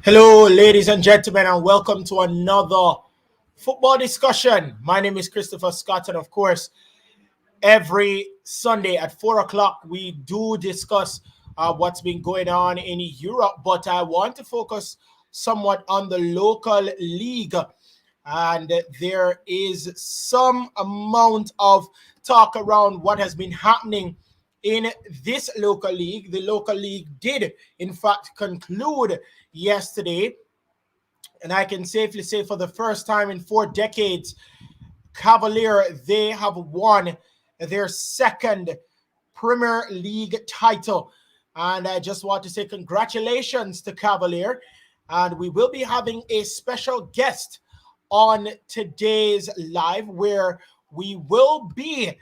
Hello, ladies and gentlemen, and welcome to another football discussion. My name is Christopher Scott, and of course, every Sunday at 4 o'clock, we do discuss what's been going on in Europe, but I want to focus somewhat on the local league. And there is some amount of talk around what has been happening in this local league. The local league did, in fact, conclude yesterday, and I can safely say for the first time in 4 decades, Cavalier, they have won their second Premier League title. And I just want to say congratulations to Cavalier. And we will be having a special guest on today's live where we will be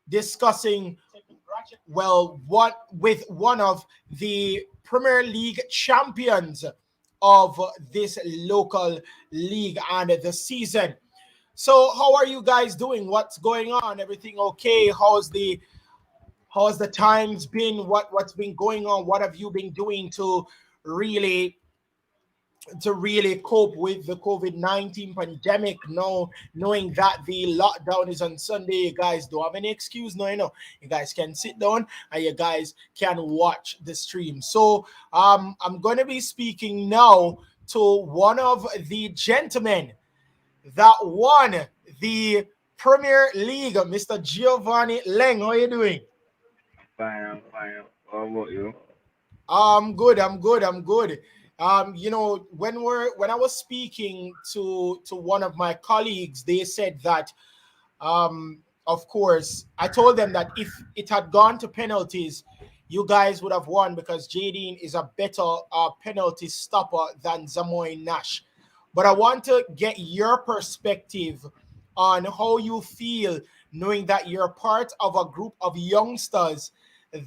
discussing, what with one of the Premier League champions of this local league and the season. So, how are you guys doing? What's going on? Everything okay? How's the times been? What's been going on? What have you been doing really really cope with the COVID-19 pandemic? No, knowing that the lockdown is on Sunday, you guys don't have any excuse. No, you guys can sit down and you guys can watch the stream. So, I'm gonna be speaking now to one of the gentlemen that won the Premier League, Mr. Giovanni Leng. How are you doing? Fine, I'm fine. How about you? I'm good. I'm good. When I was speaking to one of my colleagues, they said that, of course, I told them that if it had gone to penalties, you guys would have won because Jadine is a better penalty stopper than Zamoy Nash. But I want to get your perspective on how you feel knowing that you're part of a group of youngsters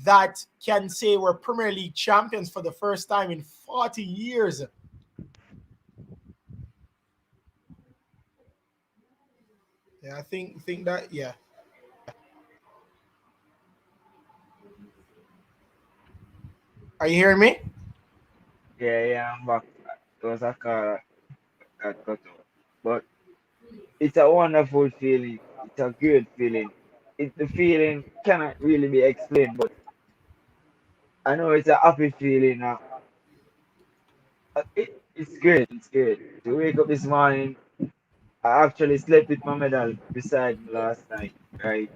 that can say we're Premier League champions for the first time in 40 years. Yeah, I think that, yeah. Are you hearing me? Yeah, I'm back. It was a car got cut off. But it's a wonderful feeling. It's a good feeling. The feeling cannot really be explained, but I know it's a happy feeling. It's good. It's good. To wake up this morning, I actually slept with my medal beside me last night, right?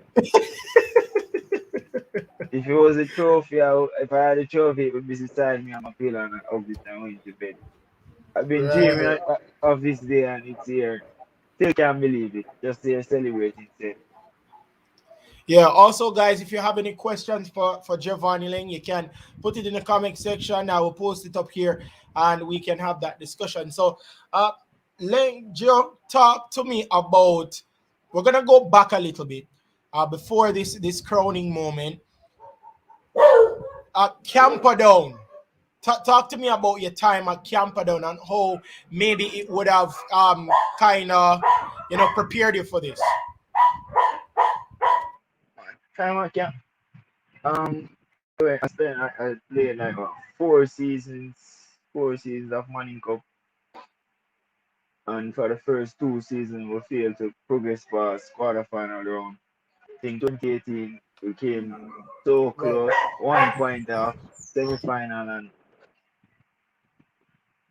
If it was a trophy, if I had a trophy, it would be beside me on my pillow and I hugged it and went to bed. I've been dreaming Right. of this day and it's here. Still can't believe it. Just here celebrating. Say, Yeah. Also, guys, if you have any questions for Giovanni Ling, you can put it in the comment section. I will post it up here, and we can have that discussion. So, Ling, Joe, talk to me about. We're gonna go back a little bit, before this crowning moment. Camperdown. Talk to me about your time at Camperdown and how maybe it would have kind of prepared you for this. time I can I spent I played like 4 seasons of Manning Cup, and for the first 2 seasons we failed to progress past quarterfinal round. I think 2018 we came so Right. close, 1 point off semi-final, and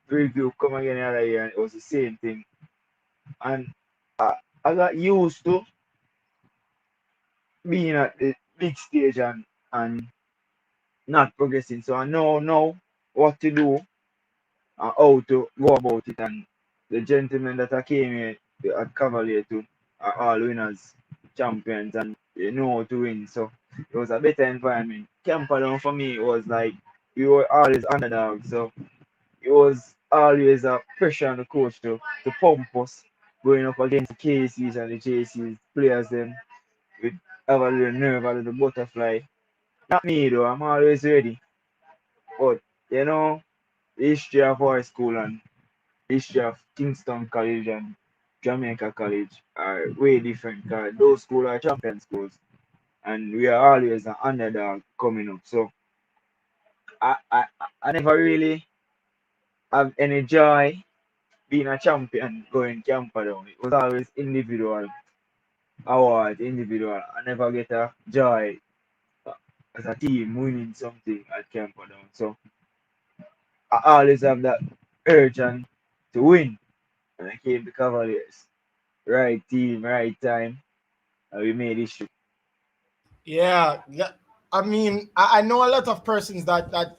preview come again the other year and it was the same thing. And I, I got used to being at the big stage and not progressing. So I know now what to do and how to go about it. And the gentlemen that I came here at Cavalier to are all winners, champions, and they know how to win. So it was a better environment. Camperdown for me was like we were always underdogs. So it was always a pressure on the coach to pump us going up against the KCs and the JCs players them with have a little nerve, a little butterfly. Not me though, I'm always ready. But you know, the history of our school and history of Kingston College and Jamaica College are way different because those schools are champion schools and we are always an underdog coming up. So I, I, I never really have any joy being a champion going Camperdown. It was always individual award, individual. I never get a joy as a team winning something at Camperdown. So I always have that urge and to win. And I came to Cavaliers. Right team, right time, and we made history. Yeah, I mean, I know a lot of persons that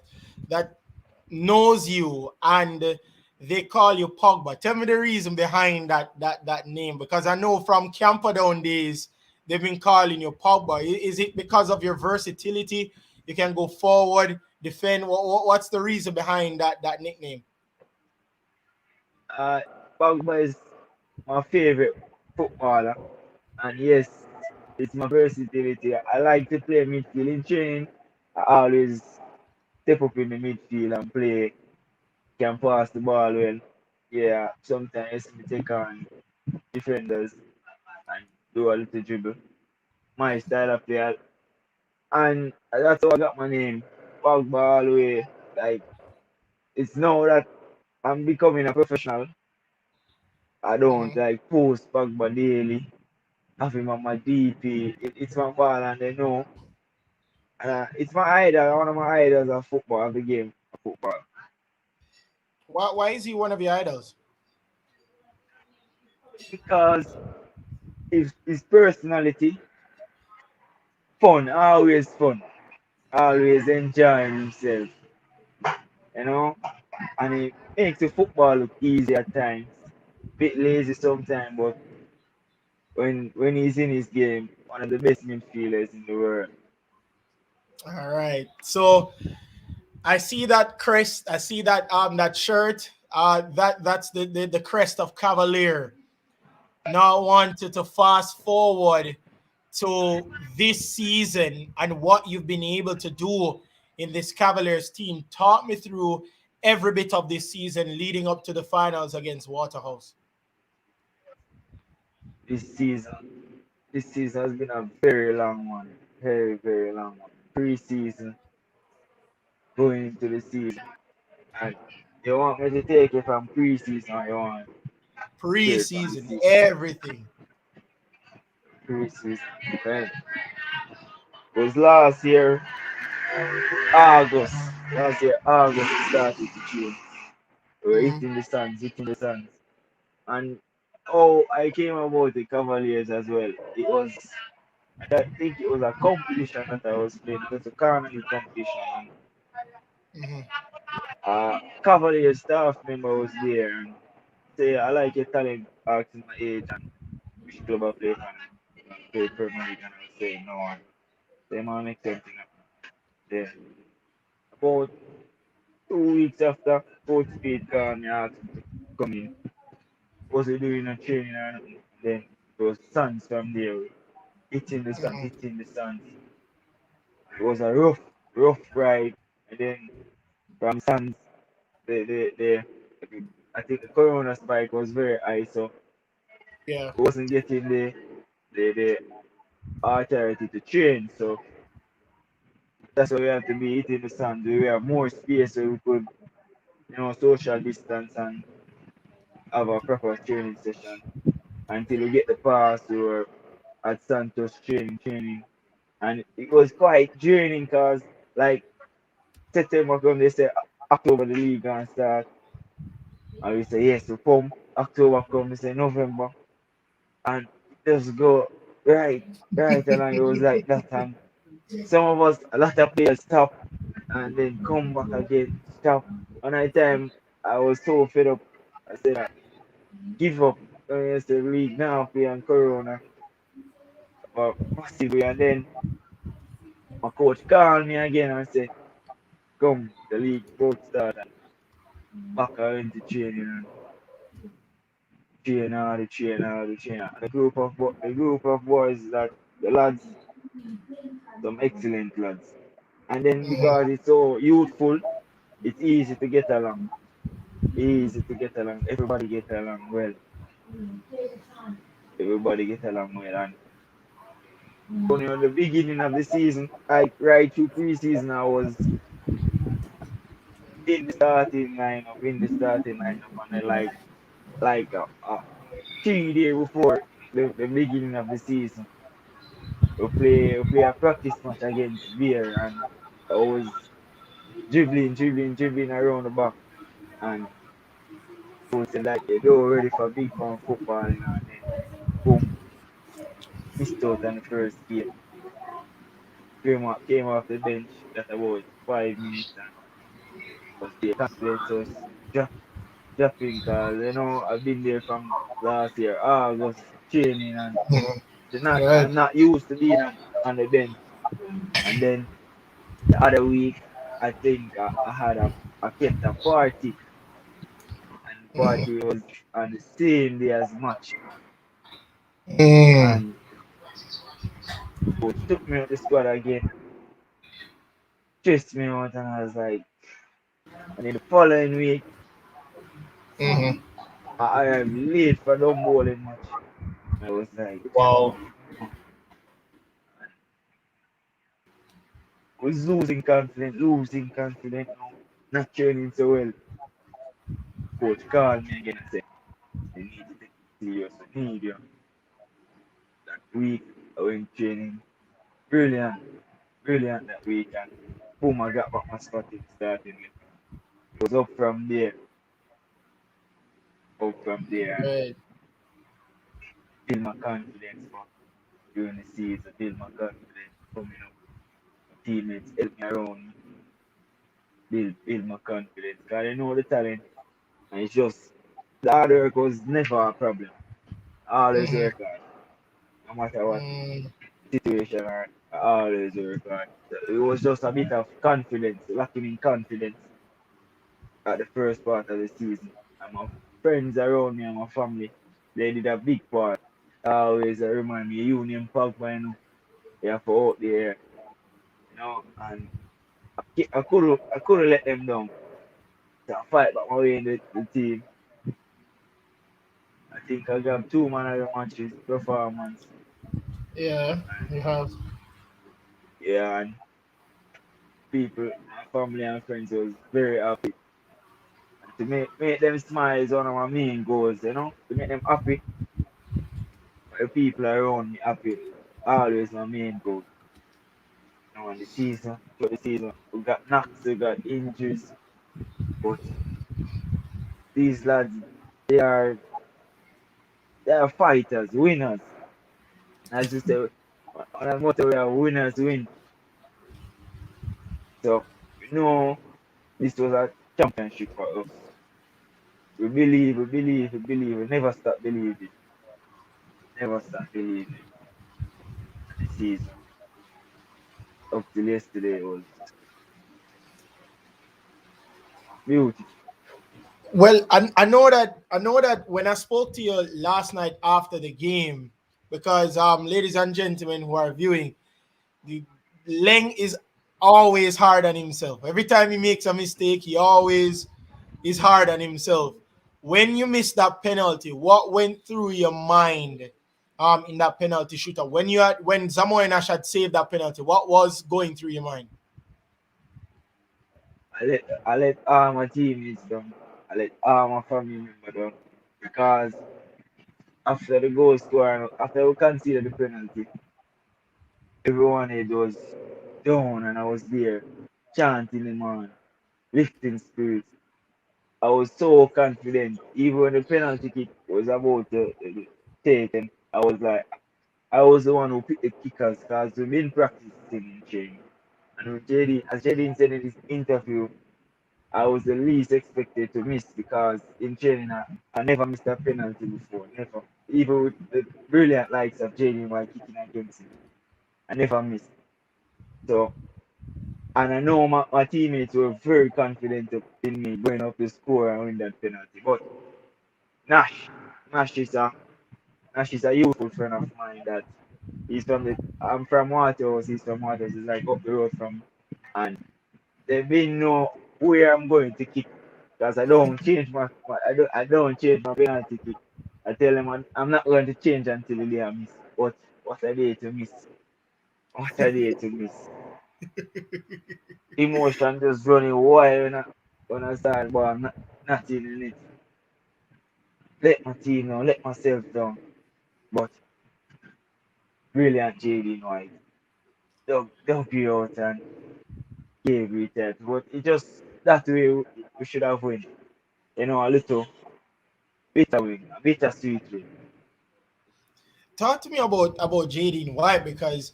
knows you and they call you Pogba. Tell me the reason behind that name, because I know from Camperdown days they've been calling you Pogba. Is it because of your versatility? You can go forward, defend. What's the reason behind that nickname? Uh, Pogba is my favorite footballer, and yes, it's my versatility. I like to play midfield in training. I always step up in the midfield and play, can pass the ball well. Yeah, sometimes you see me take on defenders and do a little dribble. My style of play, and that's how I got my name, Pogba all the way. Like, it's now that I'm becoming a professional. I don't Mhm. like post Pogba daily, have him on my DP. It's my ball and they know. It's my idol, one of my idols of football, of the game of football. Why is he one of your idols? Because his personality, fun, always fun, always enjoying himself, you know. And it makes the football look easy at times. Bit lazy sometimes, but when he's in his game, one of the best midfielders in the world. All right. So I see that crest. I see that shirt. That's the crest of Cavalier. Now I wanted to fast forward to this season and what you've been able to do in this Cavaliers team. Talk me through every bit of this season leading up to the finals against Waterhouse. This season, this season has been a very long one, very very long one. Pre-season, going into the season, and you want me to take it from pre-season, or you want straight from the Preseason, season? everything. Pre-season. Well, it was last year, August. Last year, August, it started to change. We were Mhm. hitting the stands, hitting the stands. And oh, I came about the Cavaliers as well. It was, I think it was a competition that I was playing. It was a carnival competition. And Mhm. Cavaliers staff member was there and say, I like your talent, asking my age and which club I play for. And I play Premier League. And I was saying, no, and they might make something happen. Then, about 2 weeks after, Coach Speed called me, asked me to come in. Was he doing a training or nothing? Then it was Suns from there, Mhm. hitting the Suns. It was a rough ride. And then from Suns, the I think the corona spike was very high, so Yeah. we wasn't getting the authority to train. So that's why we have to be hitting the Suns. We have more space so we could, social distance and have a proper training session until we get the pass or at Santos training. And it was quite draining because, like, September come, they say October the league gonna start. And we say, yes, we come. October come, they say November. And just go right along. It was like that. And some of us, a lot of players stop and then come back again, stop. And at time, I was so fed up. I said, give up. Against the league now, play on Corona. But massively. And then my coach called me again and said, come, the league both start and back into training and train. And the group of boys that the lads, some excellent lads. And then Mhm. because it's so youthful, it's easy to get along. Easy to get along. Everybody get along well. Everybody get along well. And only on the beginning of the season, like right through preseason, I was in the starting lineup, and then like 3 days before the beginning of the season, we play a practice match against Beer, and I was dribbling around the back, and people said like they were ready for big man football, and then boom, missed out on the first game. Came off the bench at about 5 minutes and was the confidence was drop, dropping because I've been there from last year, August training, and Right. I'm not used to being on the bench. And then the other week, I think I kept a party, and the party was on the same day as match, Mm. and coach took me out the squad again, stressed me out, and I was like, and in the following week, Mm-hmm. I am late for the bowling match. I was like, Wow. oh, and was losing confidence, not training so well. Coach called me again and said, they need to take it serious, we need you. That week, I went training, brilliant, brilliant that week, and boom, I got back my spot in starting. It was up from there, and Right. build my confidence for during the season, build my confidence coming up. My teammates help me around, build my confidence, because I know the talent, and it's just the hard work was never a problem. I always Mm-hmm. work hard, no matter what Mm. situation, I always work hard. It was just a bit of confidence, lacking in confidence at the first part of the season. And my friends around me and my family, they did a big part. Always remind me, Union Pogba, you have to out there, and I couldn't let them down. So I fight back my way in the team. I think I got 2 man of the matches performance. Yeah, And you have. yeah, and people, my family and friends was very happy. And to make them smile is one of my main goals, to make them happy, the people around me happy. Always my main goal. And throughout the season, we got knocks, we got injuries, but these lads, they are they are fighters, winners. As you say, on a motto, we are winners win. So this was a championship for us. We believe, we believe, we believe. We never stop believing. Never stop believing. And the season up till yesterday was beautiful. Well, I know that when I spoke to you last night after the game, because ladies and gentlemen who are viewing, the Leng is always hard on himself. Every time he makes a mistake, he always is hard on himself. When you miss that penalty, what went through your mind in that penalty shooter? When Samuel Nash had saved that penalty, what was going through your mind? I let all my teammates down. I let all my family members down because after the goal score, after we conceded the penalty, everyone it was down, and I was there chanting him on, lifting spirits. I was so confident. Even when the penalty kick was about to taken, I was like, I was the one who picked the kickers because we've been practicing in training. And as JD said in his interview, I was the least expected to miss because in training I never missed a penalty before, never. Even with the brilliant likes of JD while kicking against him, I never missed. So, and I know my teammates were very confident in me going up the score and win that penalty. But Nash, Nash is a Nash is a youthful friend of mine that I'm from Waterhouse, he's from Waterhouse, he's like up the road from, and they been know where I'm going to kick because I don't change my penalty kick. I tell them I'm not going to change until the day I miss. But what a day to miss. What a day to miss. Emotion just running wild. when I started, boy, I'm not in it. Let my team down, let myself down. But brilliant Jaden White. Don't be out and gave it that. But it just that way we should have win. You know, a little bitter win, a bitter sweet win. Talk to me about Jaden White, because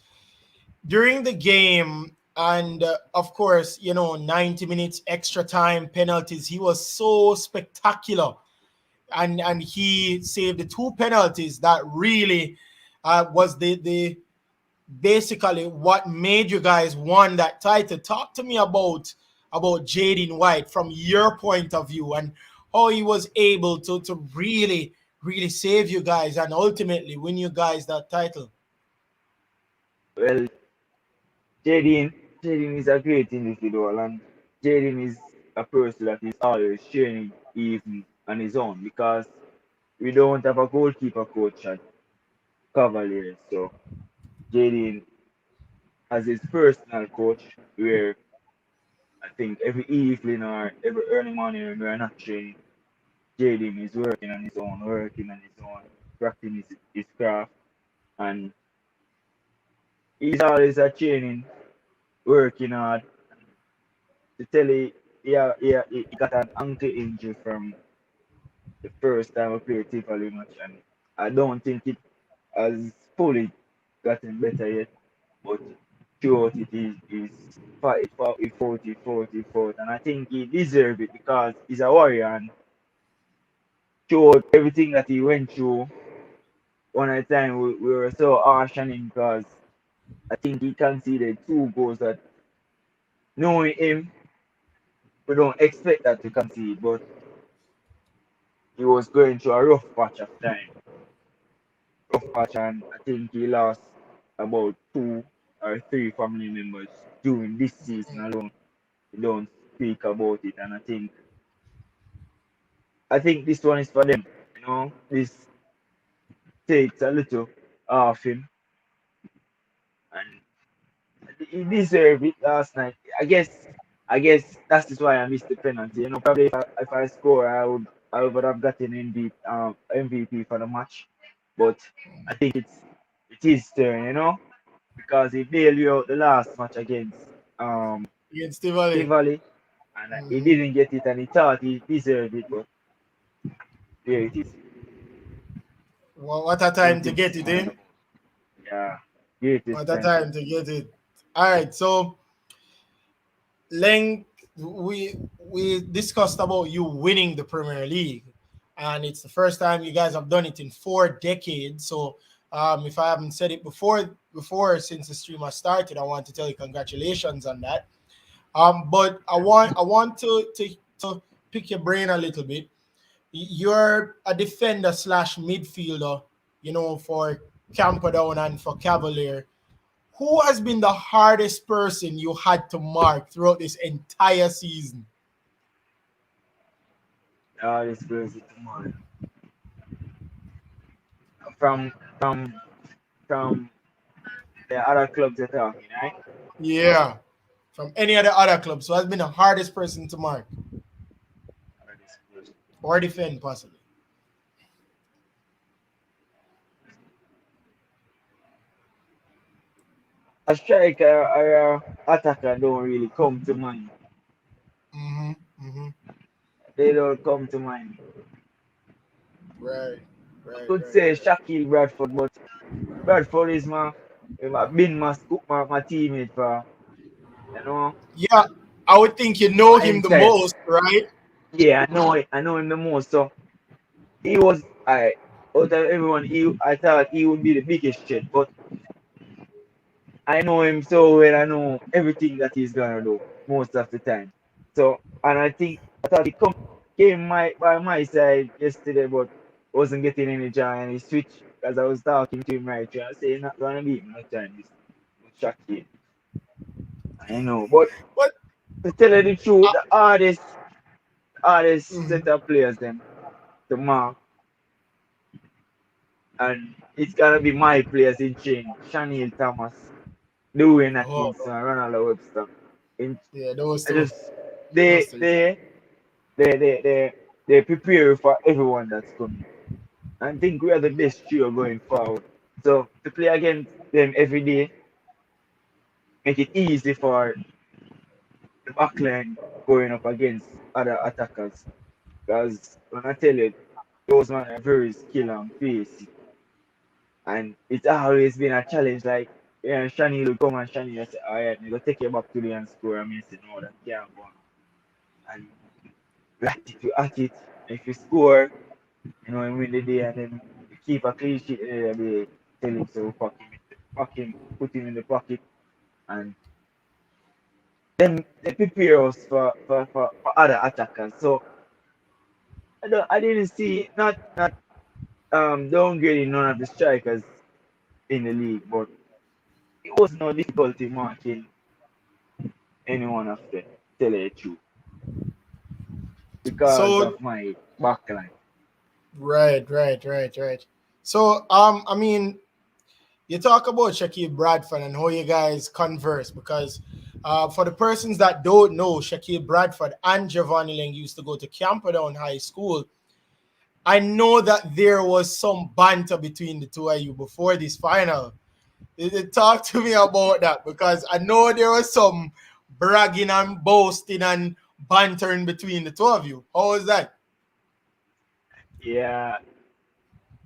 during the game, and of course, 90 minutes extra time penalties, he was so spectacular, and he saved the two penalties that really was the basically what made you guys won that title. Talk to me about Jaden White from your point of view, and how he was able to really save you guys and ultimately win you guys that title. Well, Jaden is a great individual, and Jaden is a person that is always training even on his own because we don't have a goalkeeper coach at Cavaliers. So Jaden has his personal coach where I think every evening or every early morning when we're not training, Jaden is working on his own, practicing his craft, and he's always at training, working hard. To tell you, he got an ankle injury from the first time we played Tivoli match, and I don't think it has fully gotten better yet, but throughout is fight, fought, and I think he deserves it because he's a warrior and throughout everything that he went through. One at a time we were so harsh on him because I think he conceded two goals that knowing him, we don't expect that to concede, but he was going through a rough patch of time. Rough patch, and I think he lost about two or three family members during this season alone. We don't speak about it, and I think this one is for them. This takes a little off him, and he deserved it last night. I guess that's just why I missed the penalty. Probably if I score, I would have gotten MVP for the match. But I think it is turn, because he bailed you out the last match against Against Tivoli. Tivoli, and he Mhm. didn't get it, and he thought he deserved it, but there it is. What a time to Something to get it smile in. about. Yeah, greatest What a time for time to get it. All right, so Leng, we discussed about you winning the Premier League, and it's the first time you guys have done it in 4 decades. So, if I haven't said it before since the stream has started, I want to tell you congratulations on that. But I want to pick your brain a little bit. You're a defender slash midfielder, for Camperdown and for Cavalier. Who has been the hardest person you had to mark throughout this entire season? this crazy tomorrow. From the other clubs you're talking, right? Yeah, from any of the other clubs. So has been the hardest person to mark This crazy. or defend, possibly. A striker or a attacker don't really come to mind. Mm-hmm. Mm-hmm. They don't come to mind. Right. I Right. could Right. say Right. Shaquille Bradford, but Bradford is my teammate for you know Yeah, I would think you know my him the entire most, right? yeah I know him the most. So he was I out of everyone I thought he would be the biggest threat, but I know him so well. I know everything that he's gonna do most of the time. So, and I thought he came by my side yesterday, but wasn't getting any joy, and he switched as I was talking to him right here. I say, "You're not gonna beat me no time. This Shaki." I know, but But to tell you the truth, uh, the hardest mhm. set of players them to mark, and it's gonna be my players in change: Shaniel Thomas, Dwayne Oh, Atkinson, Ronald Webster. In yeah, those I two. just Those they two. they they prepare for everyone that's coming. I think we are the best trio going forward. So to play against them every day, make it easy for the backline going up against other attackers. Because when I tell you, those men are very skilled and pace. And it's always been a challenge. Like, yeah, Shani will come and Shani will say, all right, I'm going to take you back to the and score. I mean, say, no, that can't go on. And we at it. If you score, you know, and win the day, and then you keep a clean sheet, they tell him, so fuck him, put him in the pocket. And then they prepare us for other attackers. So I didn't see, not downgrading none of the strikers in the league, but it was no difficulty marking any one of them, tell you the truth, because So of my backline. right. So I mean, you talk about Shaquille Bradford and how you guys converse because for the persons that don't know, Shaquille Bradford and Giovanni Lang used to go to Camperdown High School. I know that there was some banter between the two of you before this final. Talk to me about that because I know there was some bragging and boasting and bantering between the two of you. How was that? Yeah,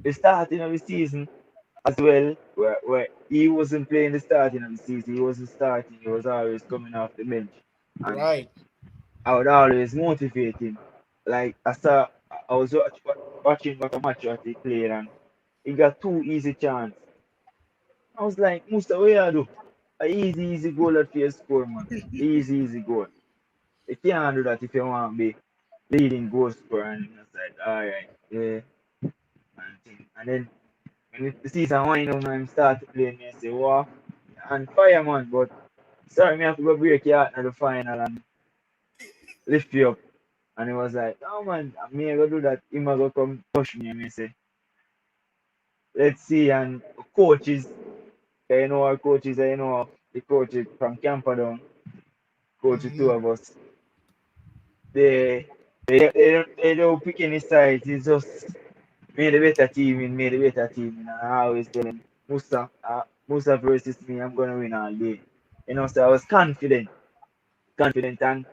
the starting of the season as well, where he wasn't playing the starting of the season, he wasn't starting, he was always coming off the bench. And Right. I would always motivate him. Like I was watching what a match that he played, and he got two easy chance. I was like, Musta, what you do? A easy goal that you score, man. Easy goal. You can't do that if you want to be leading goal scorer. And I was like, alright, yeah. And then when the season wind up and I start to play, me I say, wow, and fire, man. But sorry, me have to go break your heart in the final and lift you up. And he was like, no, man, me I go do that. Him I go come push me. And me say, let's see. And coaches, you know our coaches, you know the coaches from Camperdown, coach the two Mhm. of us. They don't pick any sides. It's just made a better team in, made a better team in. And I always tell him, Musa versus me, I'm gonna win all day. You know, so I was confident, and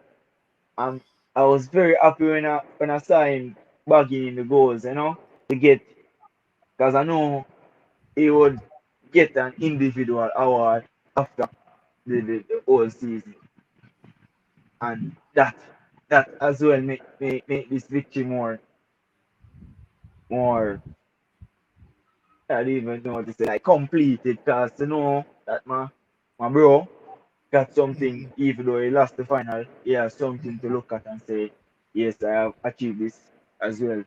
um, I was very happy when I saw him bagging in the goals, you know, to get, because I know he would get an individual award after the whole season, and that as well make this victory more. I don't even know what to say, like completed, because to know that my bro got something, even though he lost the final, he has something to look at and say, yes, I have achieved this as well.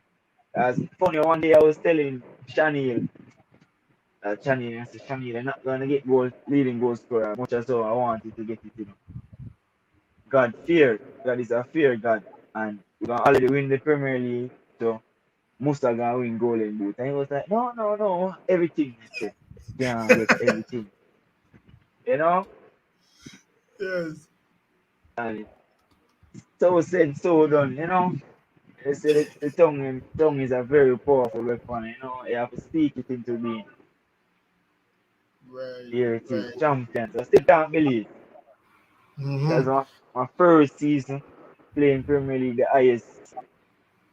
As funny, one day I was telling Chanil, I said, Chanil, they're not going to get leading goal scorer as much as how I wanted to get it, you know. God is a fair God, and we're going to already win the Premier League, so Musa going to win Golden Boot. And he was like, no, everything, I said, can't get everything, you know. Yes. And so said, so done, you know. They say the tongue is a very powerful weapon, you know. You have to speak it into being. Right. Here it is, Right. champions. I still can't believe that's Mm-hmm. my first season playing Premier League, the highest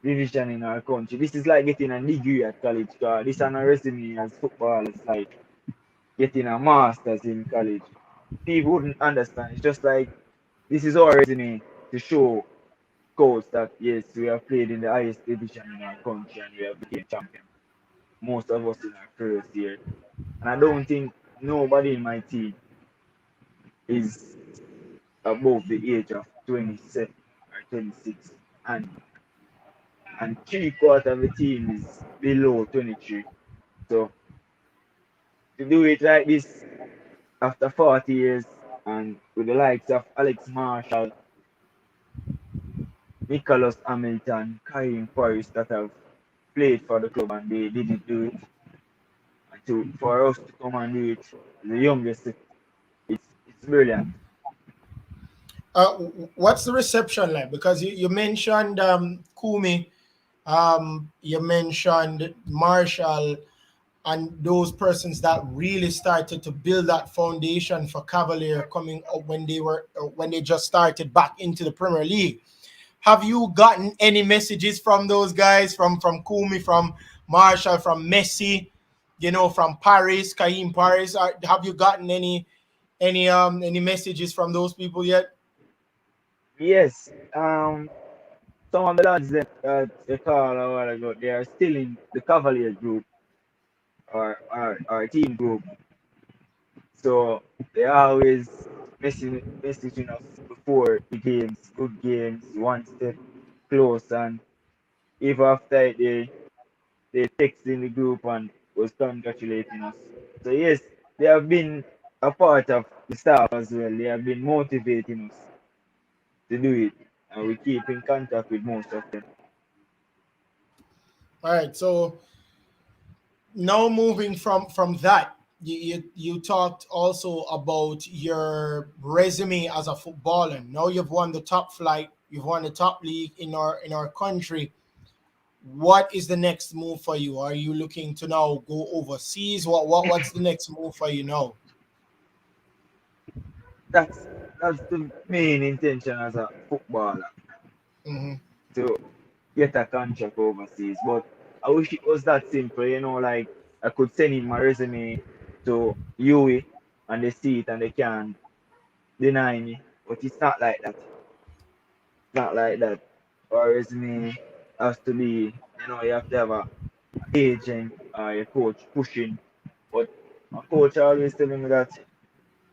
division in our country. This is like getting a degree at college. This is on a resume as football. It's like getting a master's in college. People wouldn't understand. It's just like this is our resume to show coach that yes, we have played in the highest division in our country and we have become champion. Most of us in our first year. And I don't think nobody in my team is above the age of 27 or 26. And three-quarters of the team is below 23. So to do it like this after 40 years and with the likes of Alex Marshall, Nicholas Hamilton, Karim Forrest that have played for the club and they didn't do it. And for us to come and do it, the youngest, it's brilliant. What's the reception like? Because you mentioned Kumi, you mentioned Marshall, and those persons that really started to build that foundation for Cavalier coming up when they just started back into the Premier League. Have you gotten any messages from those guys, from Kumi, from Marshall, from Messi, from Paris, Kaim Paris? Have you gotten any messages from those people yet? Yes. Some of the lads that they call a while ago, they are still in the Cavalier group or team group. So they always messaging us before the games, good games, one step close, and even after they text in the group and was congratulating us. So yes, they have been a part of the staff as well. They have been motivating us to do it, and we keep in contact with most of them. All right, so now moving from that, you talked also about your resume as a footballer. Now you've won the top flight, you've won the top league in our country. What is the next move for you? Are you looking to now go overseas? What's the next move for you now? That's that's the main intention as a footballer Hmm. to get a contract overseas. But I wish it was that simple, like I could send in my resume to UE and they see it and they can deny me. But it's not like that. It's not like that. Our resume has to be, you have to have a agent or a coach pushing. But my coach always telling me that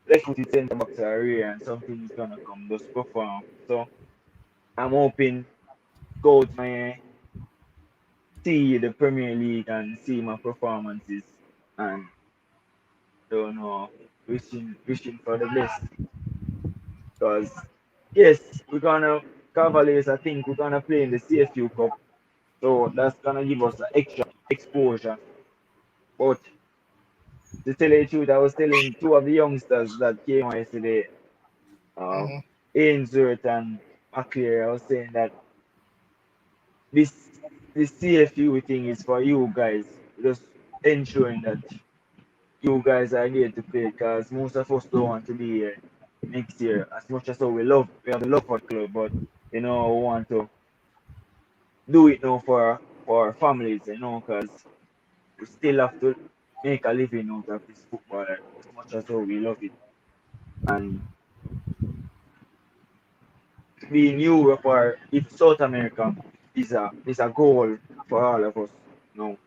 left foot is centre back to area and something is gonna come, just perform. So I'm hoping coach may see the Premier League and see my performances and don't know, wishing for the best. Because yes, we're gonna Cavaliers. I think we're gonna play in the CFU Cup, so that's gonna give us extra exposure. But to tell you the truth, I was telling two of the youngsters that came on yesterday, um, Hmm. Ainsworth and McClear. I was saying that this this CFU thing is for you guys, just ensuring that you guys are here to play because most of us don't want to be here next year. As much as we have the love for the club, but we want to do it now for our families, because we still have to make a living out of this football as much as we love it. And being Europe or if South America is a goal for all of us. No,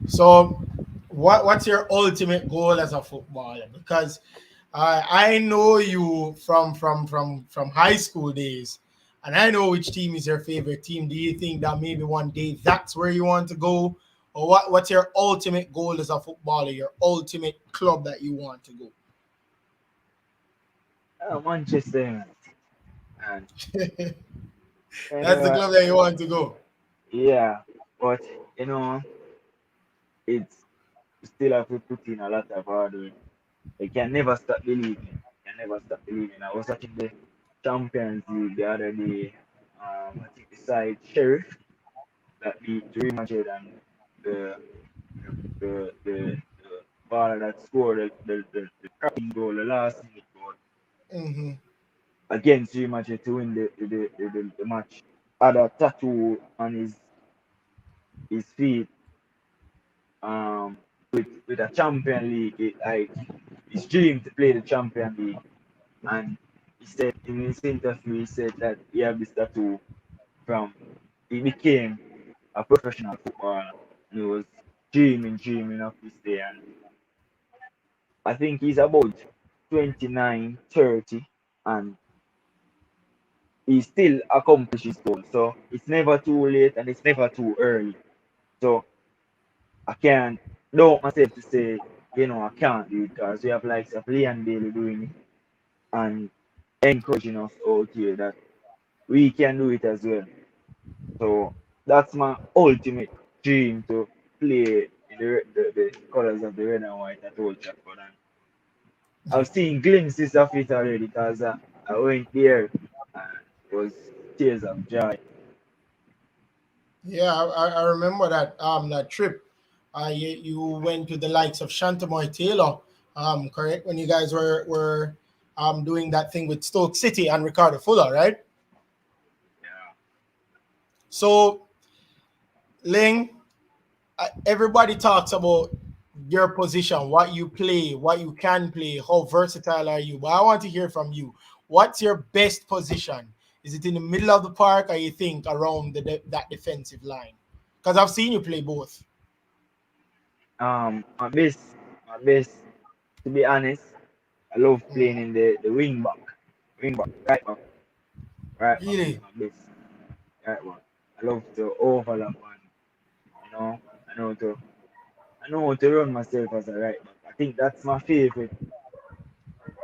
So, what's your ultimate goal as a footballer? Because I know you from high school days, and I know which team is your favorite team. Do you think that maybe one day that's where you want to go, or what's your ultimate goal as a footballer? Your ultimate club that you want to go? Manchester United. And That's the anyway, club that you want to go. yeah, but you know, it's you still have to put in a lot of hard work. You can never stop believing. You can never stop believing. I was watching the Champions League the other day. I think the side Sheriff that beat Real Madrid and the the baller that scored the cracking goal, the last minute goal Hmm. against Real Madrid to win the match. Had a tattoo on his feet with a Champion League. Like his dream to play the Champion League. And he said in his interview, he said that he had this tattoo from he became a professional footballer. And he was dreaming of this day. And I think he's about 29, 30, and he still accomplishes goals. So it's never too late and it's never too early. So I can't doubt myself to say, I can't do it because we have likes of Leon Bailey doing it and encouraging us out here that we can do it as well. So that's my ultimate dream to play in the colors of the red and white at Old Trafford. And I've seen glimpses of it already because I went there and it was tears of joy. Yeah, I remember that trip. You went to the likes of Shantamoy Taylor, correct? When you guys were doing that thing with Stoke City and Ricardo Fuller, right? Yeah. So, Ling, everybody talks about your position, what you play, what you can play, how versatile are you. But I want to hear from you. What's your best position? Is it in the middle of the park, or you think around that defensive line? Because I've seen you play both. My best, to be honest, I love Mm, playing in the wing back, right back is really? my best, right back. I love to overlap and you know, I know to I know how to run myself as a right back. I think that's my favorite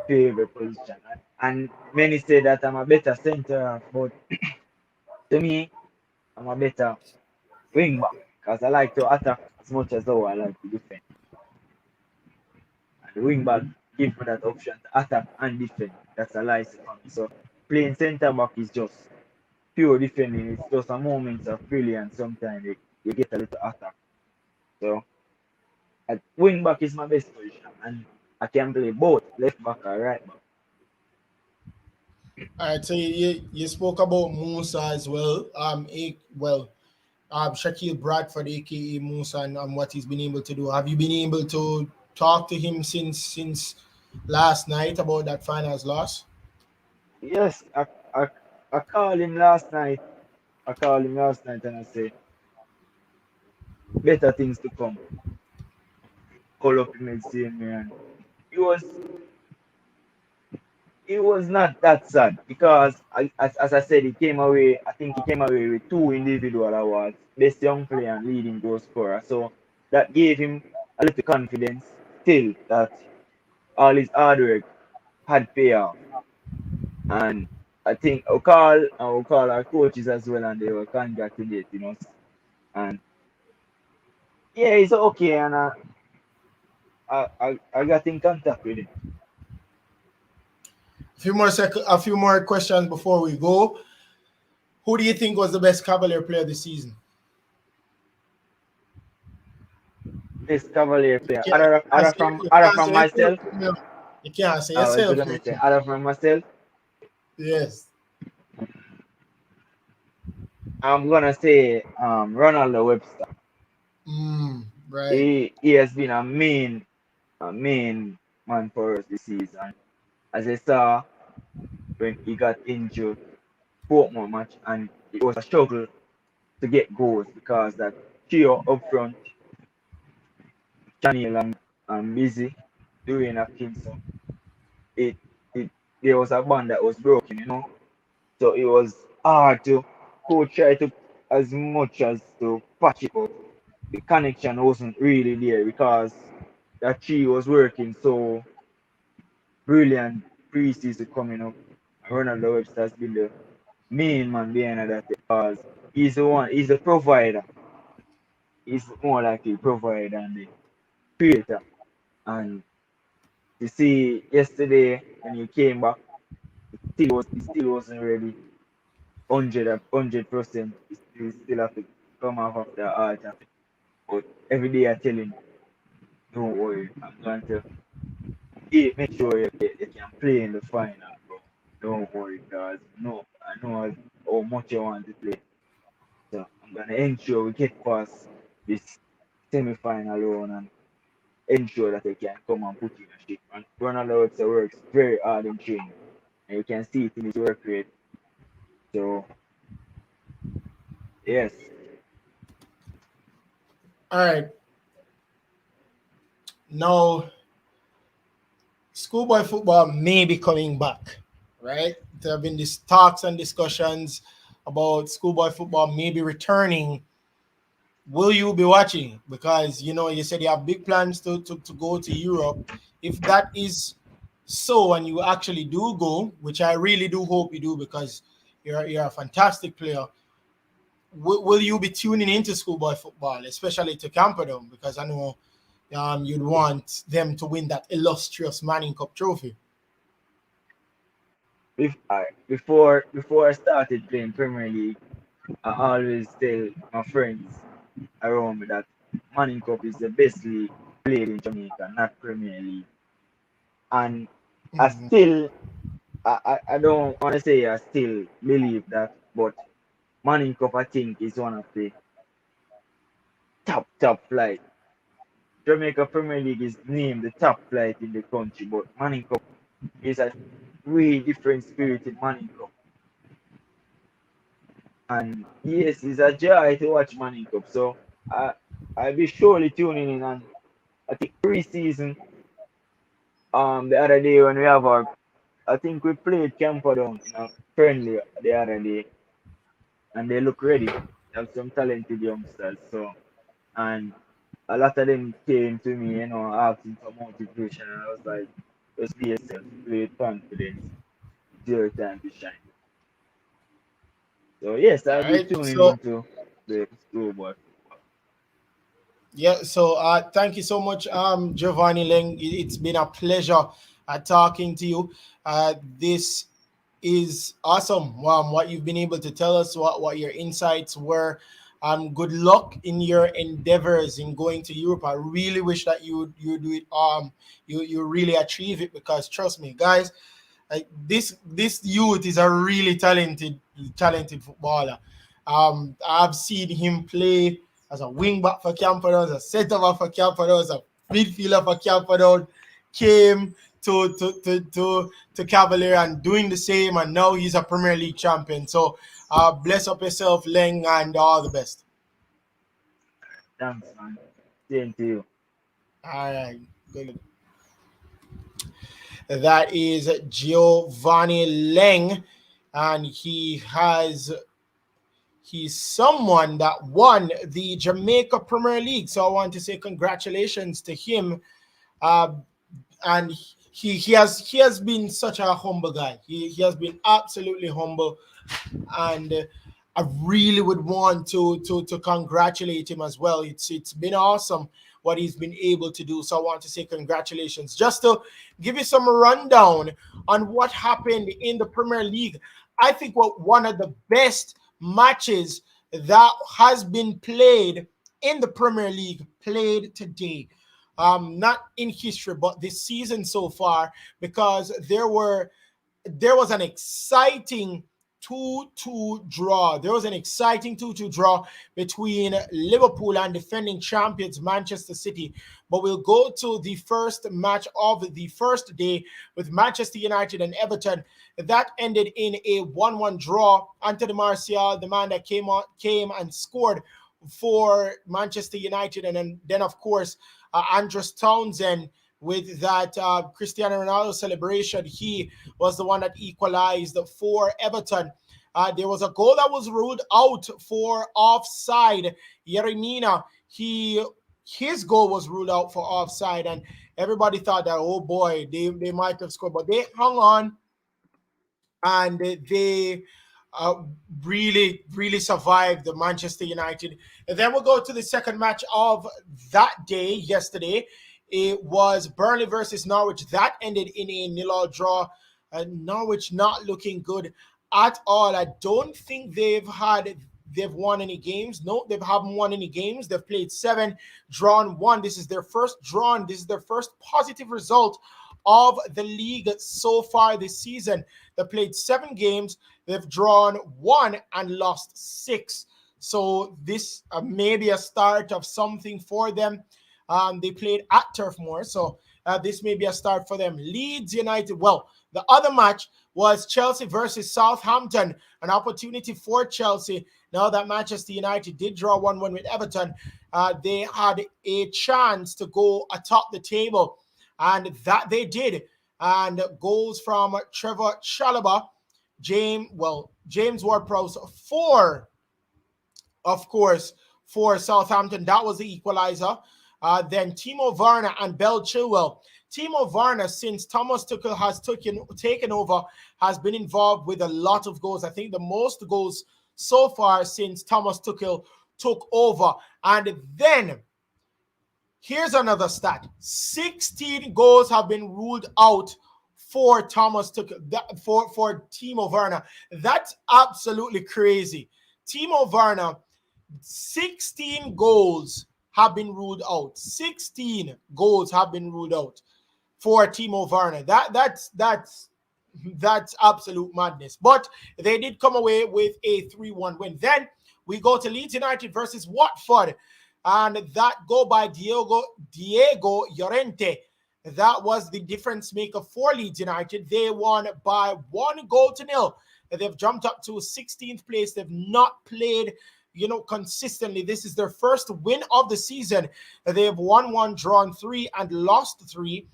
position. And many say that I'm a better centre half, but to me, I'm a better wing back because I like to attack as much as though I like to defend. And the wing back gives me that option to attack and defend. That's a license for me. So playing centre back is just pure defending. It's just a moment of brilliance. Sometimes you get a little attack. So wing back is my best position, and I can play both left back or right back. All right. So you spoke about Musa as well. Shaquille Bradford, aka Musa, and what he's been able to do. Have you been able to talk to him since last night about that finals loss? Yes, I called him last night. I called him last night and I say better things to come. Call up him and see me, and he was he was not that sad because as I said, he came away. I think he came away with two individual awards: best young player and leading goal scorer. So that gave him a little confidence still that all his hard work had payoff. And I think I'll call our coaches as well, and they were congratulating us. And yeah, it's okay, and I got in contact with him. A few more questions before we go. Who do you think was the best Cavalier player this season? This Cavalier You player, can't, you other can't from say yourself. myself. You can't say I was yourself. gonna say other from myself. Yes. I'm gonna say Ronaldo Webster. Right. He has been a main man for us this season. As I saw when he got injured, Portmore match, and it was a struggle to get goals because that trio up front, Chanel and Busy, doing a Kingston, it it there was a band that was broken. So it was hard to coach try to as much as to patch it, but the connection wasn't really there because that tree was working so brilliant pre-season coming up. Ronaldo Webster has been the main man behind that because he's the provider. He's more like a provider and the creator. And you see yesterday when he came back, he still wasn't ready 100%. He still have to come off of the altar. But every day I tell him, don't worry, I'm going to make sure you can play in the final, bro. Don't worry, guys. No, I know how much you want to play. So I'm gonna ensure we get past this semi-final run and ensure that they can come and put in a shift. And Ronaldo also works very hard in training, and you can see it in his work rate. So yes, All right. Now, schoolboy football may be coming back, right? There have been these talks and discussions about schoolboy football maybe returning. Will you be watching? Because you said you have big plans to go to Europe. If that is so, and you actually do go, which I really do hope you do, because you're a fantastic player. Will you be tuning into schoolboy football, especially to Camperdown? Because I know you'd want them to win that illustrious Manning Cup trophy. Before I started playing Premier League, I always tell my friends around me that Manning Cup is the best league played in Jamaica, not Premier League. And I Mhm. still, I don't want to say I still believe that, but Manning Cup I think is one of the top flight. Jamaica Premier League is named the top flight in the country, but Manning Cup is a really different spirit in Manning Cup. And yes, it's a joy to watch Manning Cup. So I'll be surely tuning in. And I think pre-season, the other day when we have our, I think we played Camperdown, friendly the other day, and they look ready. They have some talented youngsters. So, and a lot of them came to me, asking for motivation, and I was like, just be yourself, play with confidence, it's your time to shine. So yes, All I'll be right. tuning So into the schoolboy football. yeah, so thank you so much, Giovanni Leng. It's been a pleasure talking to you. This is awesome. What you've been able to tell us, what your insights were. Good luck in your endeavors in going to Europe. I really wish that you do it. You really achieve it, because trust me, guys, this youth is a really talented footballer. I've seen him play as a wing back for Camperdown, as a centre back for Camperdown, as a midfielder for Camperdown. Came to Cavalier and doing the same, and now he's a Premier League champion. So, bless up yourself, Leng, and all the best. Thanks, man. Same to you. All right, good. That is Giovanni Leng, and he's someone that won the Jamaica Premier League. So I want to say congratulations to him. Uh, and he has been such a humble guy. He has been absolutely humble, and I really would want to congratulate him as well. It's been awesome what he's been able to do. So I want to say congratulations. Just to give you some rundown on what happened in the Premier League, I think what one of the best matches that has been played in the Premier League played today. Not in history, but this season so far, because there was an exciting 2-2 draw. There was an exciting 2-2 draw between Liverpool and defending champions Manchester City. But we'll go to the first match of the first day with Manchester United and Everton. That ended in a 1-1 draw. Anthony Martial, the man that came and scored for Manchester United, and then of course Andros Townsend with that Cristiano Ronaldo celebration. He was the one that equalized for Everton. There was a goal that was ruled out for offside. Yeremina, his goal was ruled out for offside, and everybody thought that, oh boy, they might have scored, but they hung on, and they uh, really survived the Manchester United. And then we'll go to the second match of that day, yesterday. It was Burnley versus Norwich. That ended in a nil-all draw. Norwich not looking good at all. I don't think they've won any games. No, they haven't won any games. They've played 7, drawn 1. This is their first drawn. This is their first positive result of the league so far this season. They played 7 games. They've drawn 1 and lost 6. So this may be a start of something for them. They played at Turf Moor, so this may be a start for them. Leeds United. Well, the other match was Chelsea versus Southampton. An opportunity for Chelsea. Now that Manchester United did draw 1-1 with Everton, they had a chance to go atop the table, and that they did. And goals from Trevor Chalobah, James Ward-Prowse, 4, of course, for Southampton. That was the equalizer. Then Timo Werner and Bell Chilwell. Timo Werner, since Thomas Tuchel has taken over, has been involved with a lot of goals. I think the most goals so far since Thomas Tuchel took over. And then Here's another stat. 16 goals have been ruled out for Thomas Tuchel, for Timo Werner. That's absolutely crazy. Timo Werner, 16 goals have been ruled out. 16 goals have been ruled out for Timo Werner. That's absolute madness. But they did come away with a 3-1 win. Then we go to Leeds United versus Watford, and that go by Diego Llorente. That was the difference maker for Leeds United. They won by 1-0. They've jumped up to 16th place. They've not played, consistently. This is their first win of the season. They have won 1, drawn 3, and lost 3.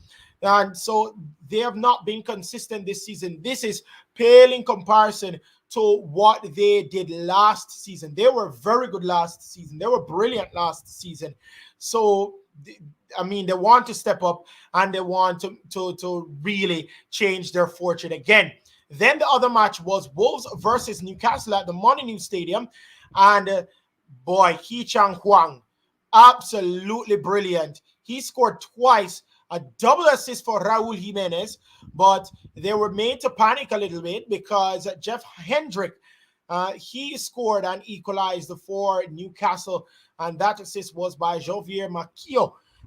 And so they have not been consistent this season. This is pale in comparison to what they did last season. They were very good last season. They were brilliant last season. So, I mean, they want to step up and they want to really change their fortune again. Then the other match was Wolves versus Newcastle at the Molineux Stadium. And boy, Hee Chan-Hwang, absolutely brilliant. He scored twice, a double assist for Raul Jimenez, but they were made to panic a little bit because Jeff Hendrick, he scored and equalized for Newcastle, and that assist was by Javier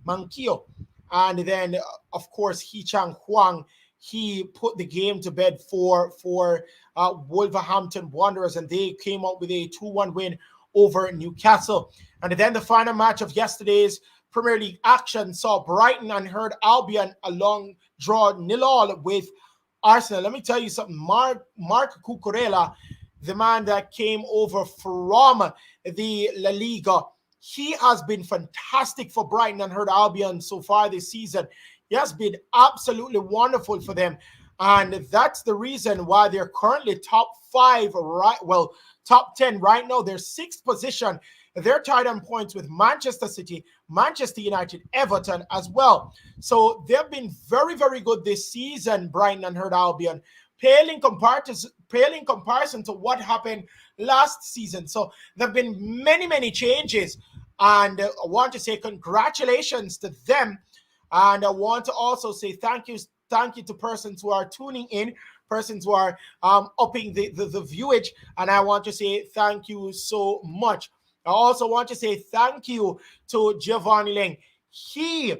Manquillo. And then, of course, Hee Chan-Hwang, he put the game to bed for Wolverhampton Wanderers, and they came out with a 2-1 win over Newcastle. And then the final match of yesterday's Premier League action saw Brighton and Hove Albion draw 0-0 with Arsenal. Let me tell you something. Marc Cucurella, the man that came over from the La Liga, he has been fantastic for Brighton and Hove Albion so far this season. He has been absolutely wonderful for them. And that's the reason why they're currently top 10 right now. They're 6th position. They're tied on points with Manchester City, Manchester United, Everton as well. So they've been very, very good this season, Brighton and Hove Albion, pale in comparison to what happened last season. So there have been many, many changes. And I want to say congratulations to them. And I want to also say thank you to persons who are tuning in, persons who are upping the viewage. And I want to say thank you so much. I also want to say thank you to Giovanni Leng. He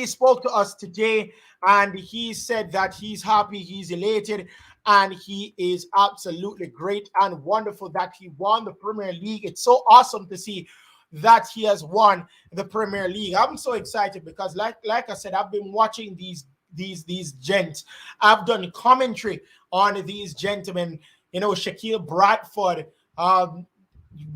spoke to us today and he said that he's happy, he's elated, and he is absolutely great and wonderful that he won the Premier League. It's so awesome to see that he has won the Premier League. I'm so excited because like I said, I've been watching these gents. I've done commentary on these gentlemen, Shaquille Bradford,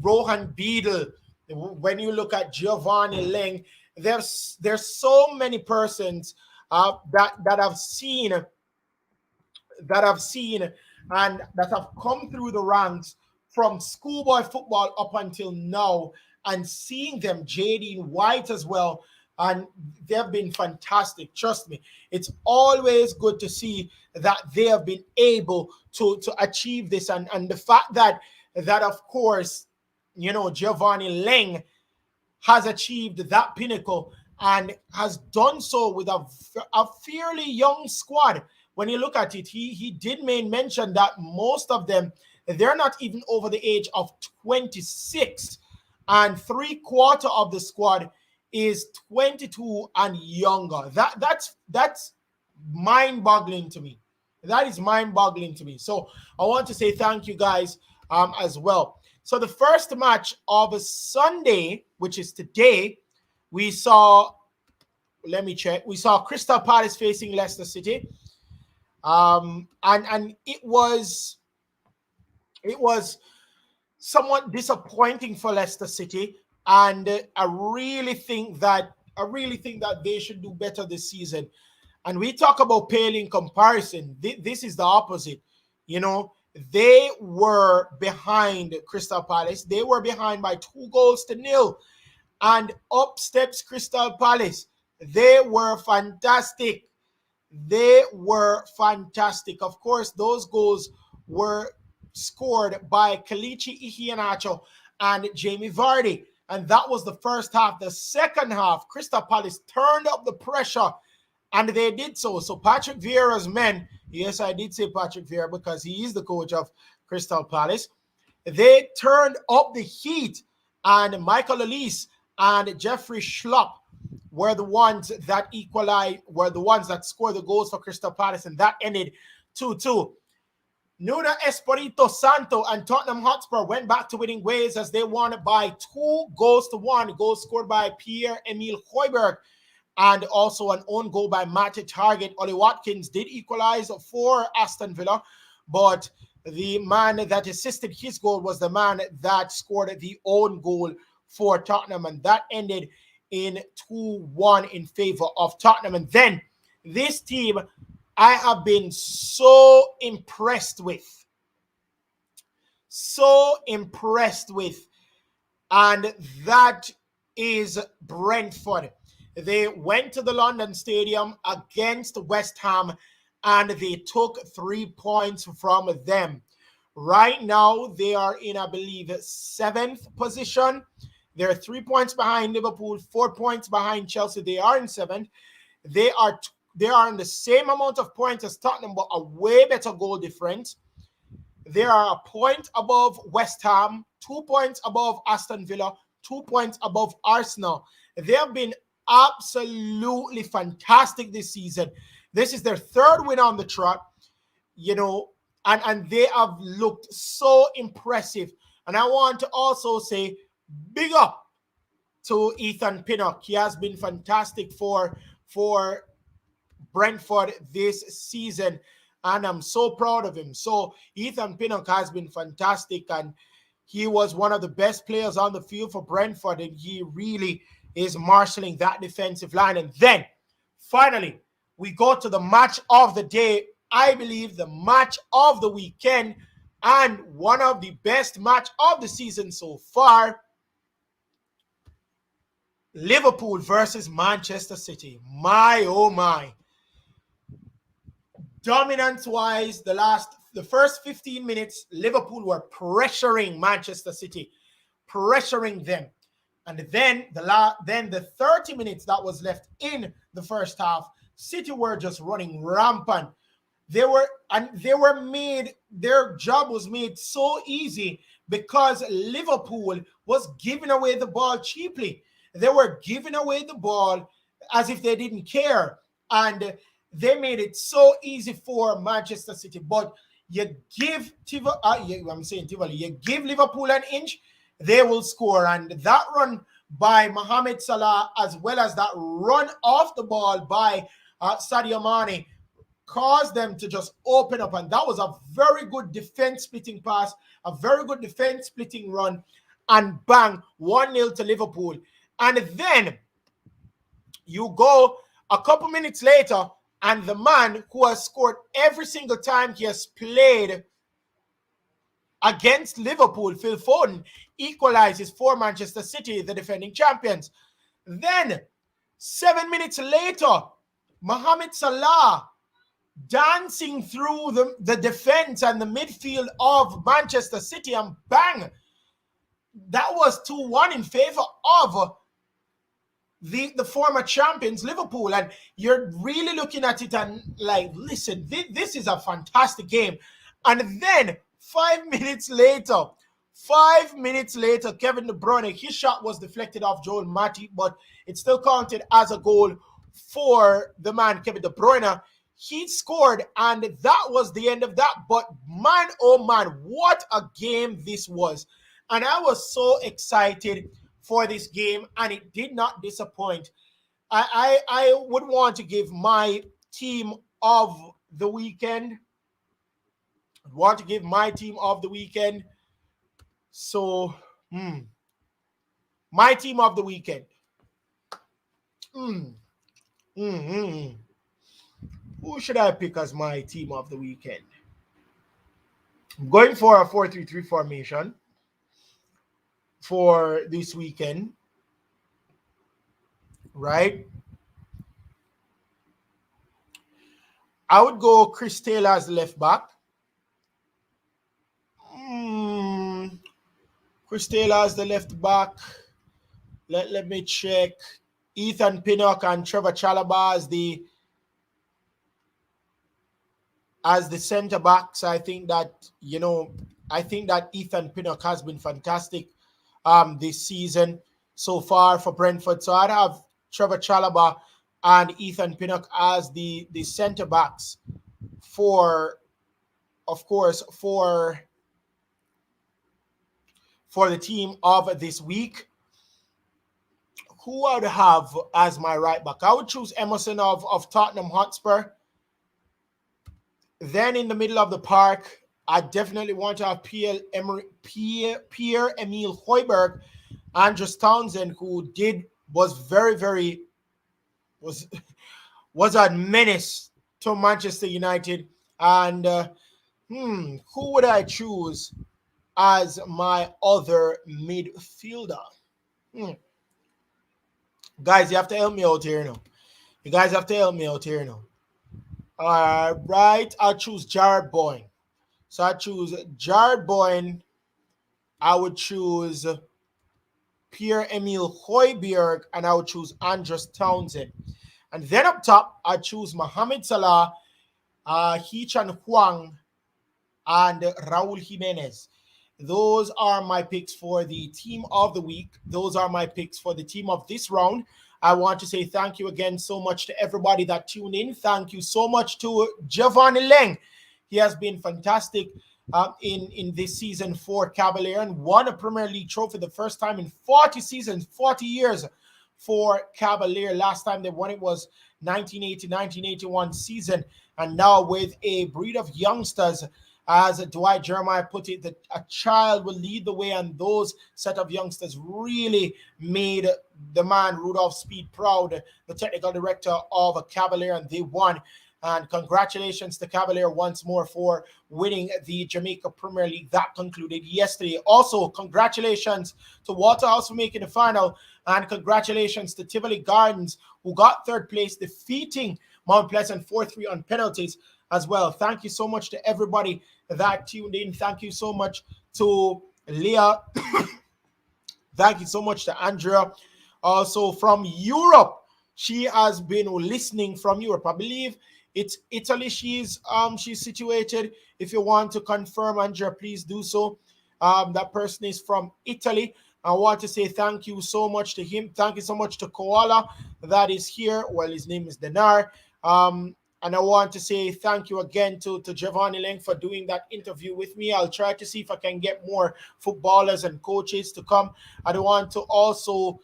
Rohan Beadle. When you look at Giovanni Leng, there's so many persons that I've seen and that have come through the ranks from schoolboy football up until now, and seeing them, Jadine White as well, and they've been fantastic. Trust me, it's always good to see that they have been able to achieve this, and the fact that of course, Giovanni Leng has achieved that pinnacle and has done so with a fairly young squad. When you look at it, he did mention that most of them, they're not even over the age of 26, and 3/4 of the squad is 22 and younger. That's mind-boggling to me. That is mind-boggling to me. So I want to say thank you guys as well. So the first match of Sunday, which is today, we saw, let me check, we saw Crystal Palace facing Leicester City. And it was somewhat disappointing for Leicester City. And I really think that they should do better this season. And we talk about pale in comparison. This is the opposite. They were behind Crystal Palace. They were behind by 2-0, and up steps Crystal Palace. They were fantastic. Of course, those goals were scored by Kelechi Iheanacho and Jamie Vardy. And that was the first half. The second half, Crystal Palace turned up the pressure, and they did so. So Patrick Vieira's men, yes, I did say Patrick Vieira because he is the coach of Crystal Palace. They turned up the heat, and Michael Elise and Jeffrey Schlupp were the ones that equalized, were the ones that scored the goals for Crystal Palace, and that ended 2-2. Nuno Espirito Santo and Tottenham Hotspur went back to winning ways as they won by 2-1. Goals scored by Pierre-Emile Højbjerg and also an own goal by Matty Targett. Ollie Watkins did equalize for Aston Villa, but the man that assisted his goal was the man that scored the own goal for Tottenham, and that ended in 2-1 in favor of Tottenham. And then this team I have been so impressed with. And that is Brentford. They went to the London Stadium against West Ham and they took 3 points from them. Right now, they are in, I believe, 7th position. They're 3 points behind Liverpool, 4 points behind Chelsea. They are in 7th. They are in the same amount of points as Tottenham, but a way better goal difference. They are a point above West Ham, 2 points above Aston Villa, 2 points above Arsenal. They have been absolutely fantastic this season. This is their 3rd win on the trot, and they have looked so impressive. And I want to also say big up to Ethan Pinnock. He has been fantastic for Brentford this season, and I'm so proud of him. So Ethan Pinnock has been fantastic, and he was one of the best players on the field for Brentford, and he really is marshalling that defensive line. And then finally we go to the match of the day, I believe the match of the weekend, and one of the best match of the season so far. Liverpool versus Manchester City. My, oh my. Dominance-wise, the first 15 minutes, Liverpool were pressuring Manchester City, pressuring them. And then the 30 minutes that was left in the first half, City were just running rampant. Their job was made so easy because Liverpool was giving away the ball cheaply. They were giving away the ball as if they didn't care. And they made it so easy for Manchester City. But you give you give Liverpool an inch, they will score. And that run by Mohamed Salah, as well as that run off the ball by Sadio Mane, caused them to just open up. And that was a very good defense-splitting pass, a very good defense-splitting run, and bang, 1-0 to Liverpool. And then you go a couple minutes later, and the man who has scored every single time he has played against Liverpool, Phil Foden, equalizes for Manchester City, the defending champions. Then, 7 minutes later, Mohamed Salah dancing through the defense and the midfield of Manchester City, and bang, that was 2-1 in favor of the former champions, Liverpool. And you're really looking at it and like, listen, this is a fantastic game. And then 5 minutes later, Kevin De Bruyne, his shot was deflected off Joel Matip, but it still counted as a goal for the man, Kevin De Bruyne. He scored, and that was the end of that. But man, oh man, what a game this was. And I was so excited for this game, and it did not disappoint. I would want to give my team of the weekend. So, my team of the weekend. Who should I pick as my team of the weekend? I'm going for a 4-3-3 formation for this weekend, right? I would go Chris Taylor as left back. Chris Taylor as the left back. Let me check. Ethan Pinnock and Trevor Chalobah as the center backs. I think that Ethan Pinnock has been fantastic this season so far for Brentford. So I'd have Trevor Chalobah and Ethan Pinnock as the center backs for, of course, for the team of this week. Who I would have as my right back? I would choose Emerson of Tottenham Hotspur. Then in the middle of the park, I definitely want to have Pierre-Emile Højbjerg, Andros Townsend, who was very, very was a menace to Manchester United. And who would I choose as my other midfielder? Guys, you have to help me out here now. You guys have to help me out here now. All right, I'll choose Jarrod Bowen. So I choose Jarrod Bowen. I would choose Pierre-Emile Højbjerg, and I would choose Andros Townsend. And then up top, I choose Mohamed Salah, Hee-chan Hwang, and Raul Jimenez. Those are my picks for the team of the week. Those are my picks for the team of this round. I want to say thank you again so much to everybody that tuned in. Thank you so much to Giovanni Leng. He has been fantastic in this season for Cavalier and won a Premier League trophy the first time in 40 seasons, 40 years for Cavalier. Last time they won it was 1980-1981 season. And now with a breed of youngsters, as Dwight Jeremiah put it, that a child will lead the way, and those set of youngsters really made the man Rudolph Speed proud, the technical director of Cavalier, and they won. And congratulations to Cavalier once more for winning the Jamaica Premier League. That concluded yesterday. Also, congratulations to Waterhouse for making the final, and congratulations to Tivoli Gardens, who got third place, defeating Mount Pleasant 4-3 on penalties as well. Thank you so much to everybody that tuned in. Thank you so much to Leah. Thank you so much to Andrea. Also from Europe, she has been listening from Europe. I believe it's Italy. She's situated. If you want to confirm, Andrea, please do so. That person is from Italy. I want to say thank you so much to him. Thank you so much to Koala that is here. Well, his name is Dinar. And I want to say thank you again to Giovanni Leng for doing that interview with me. I'll try to see if I can get more footballers and coaches to come. I want to also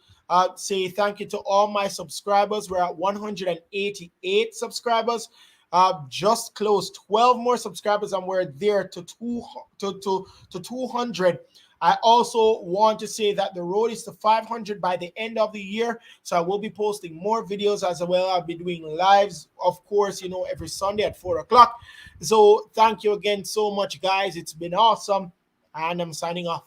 say thank you to all my subscribers. We're at 188 subscribers. Just close 12 more subscribers, and we're there to 200. I also want to say that the road is to 500 by the end of the year. So I will be posting more videos as well. I'll be doing lives, of course, every Sunday at 4 o'clock. So thank you again so much, guys. It's been awesome. And I'm signing off.